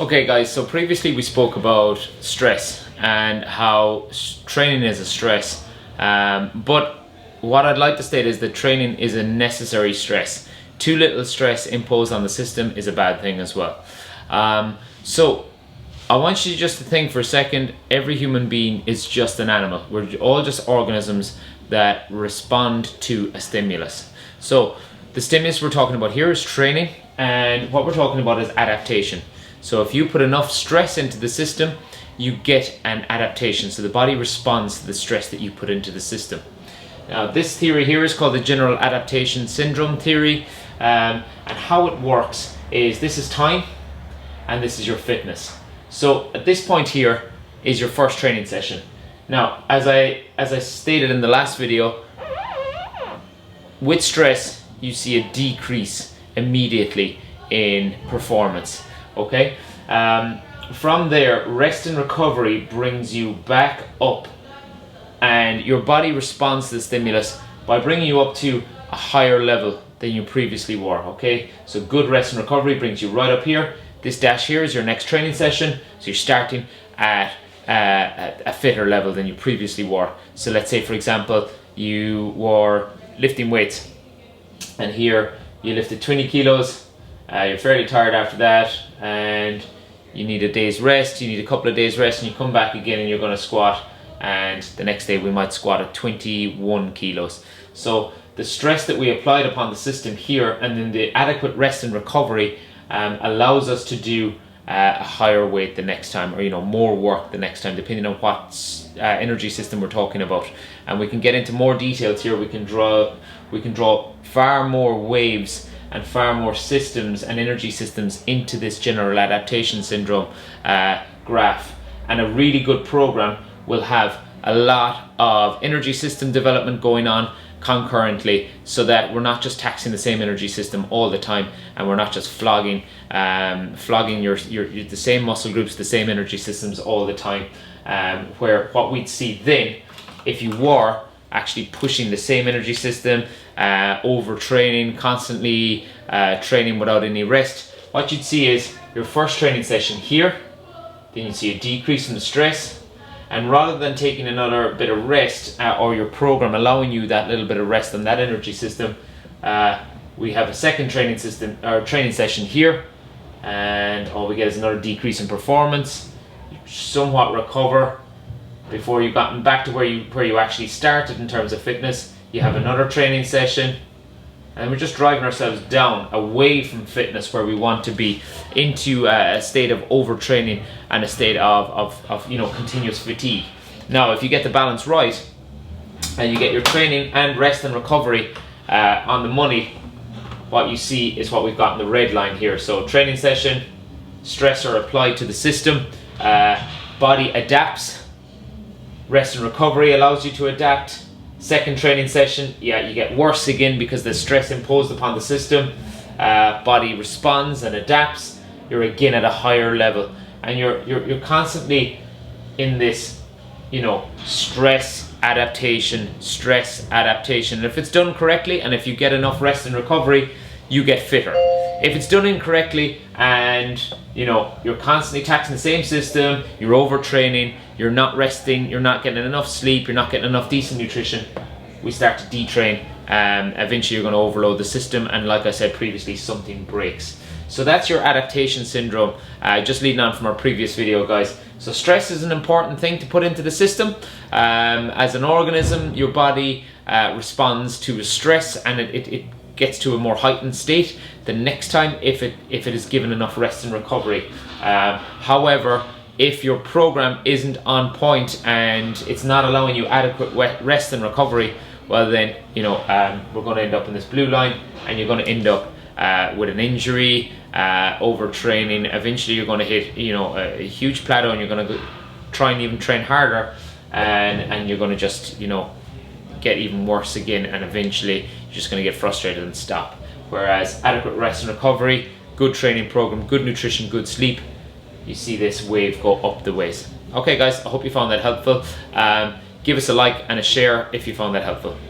Okay guys, so previously we spoke about stress and how training is a stress, but what I'd like to state is that training is a necessary stress. Too little stress imposed on the system is a bad thing as well. So I want you just to think for a second, every human being is just an animal. We're all just organisms that respond to a stimulus. So the stimulus we're talking about here is training, and what we're talking about is adaptation. So if you put enough stress into the system, you get an adaptation. So the body responds to the stress that you put into the system. Now this theory here is called the general adaptation syndrome theory, and how it works is this is time and this is your fitness. So at this point here is your first training session. Now as I stated in the last video, with stress you see a decrease immediately in performance. Okay, from there, rest and recovery brings you back up, and your body responds to the stimulus by bringing you up to a higher level than you previously were. Okay, so good rest and recovery brings you right up here. This dash here is your next training session, so you're starting at a fitter level than you previously were. So let's say, for example, you were lifting weights, and here you lifted 20 kilos. You're fairly tired after that, and you need a day's rest, you need a couple of days rest, and you come back again and you're going to squat, and the next day we might squat at 21 kilos. So the stress that we applied upon the system here, and then the adequate rest and recovery allows us to do a higher weight the next time, or more work the next time, depending on what energy system we're talking about. And we can get into more details here. We can draw far more waves and far more systems and energy systems into this general adaptation syndrome graph. And a really good program will have a lot of energy system development going on concurrently, so that we're not just taxing the same energy system all the time, and we're not just flogging the same muscle groups, the same energy systems all the time, where what we'd see then, if you were actually pushing the same energy system, overtraining, constantly training without any rest, what you'd see is your first training session here, then you'd see a decrease in the stress, and rather than taking another bit of rest, or your program allowing you that little bit of rest on that energy system, we have a second training session here, and all we get is another decrease in performance. You somewhat recover before you've gotten back to where you actually started in terms of fitness. You have another training session, and we're just driving ourselves down away from fitness, where we want to be, into a state of overtraining and a state of continuous fatigue. Now if you get the balance right, and you get your training and rest and recovery on the money, what you see is what we've got in the red line here. So training session, stressor applied to the system, body adapts, rest and recovery allows you to adapt. Second training session, you get worse again because there's stress imposed upon the system. Body responds and adapts. You're again at a higher level, and you're constantly in this, stress adaptation. And if it's done correctly, and if you get enough rest and recovery, you get fitter. If it's done incorrectly, and you're constantly taxing the same system, you're overtraining, you're not resting, you're not getting enough sleep, you're not getting enough decent nutrition, we start to detrain. Eventually you're going to overload the system, and like I said previously, something breaks. So that's your adaptation syndrome, just leading on from our previous video, guys. So stress is an important thing to put into the system. As an organism, your body responds to a stress, and it gets to a more heightened state the next time if it is given enough rest and recovery. However, if your program isn't on point and it's not allowing you adequate rest and recovery, well then we're going to end up in this blue line, and you're going to end up with an injury, overtraining. Eventually you're going to hit a huge plateau, and you're going to try and even train harder, and you're going to just get even worse again, and eventually you're just going to get frustrated and stop. Whereas adequate rest and recovery, good training program, good nutrition, good sleep, you see this wave go up the ways. Okay guys, I hope you found that helpful. Give us a like and a share if you found that helpful.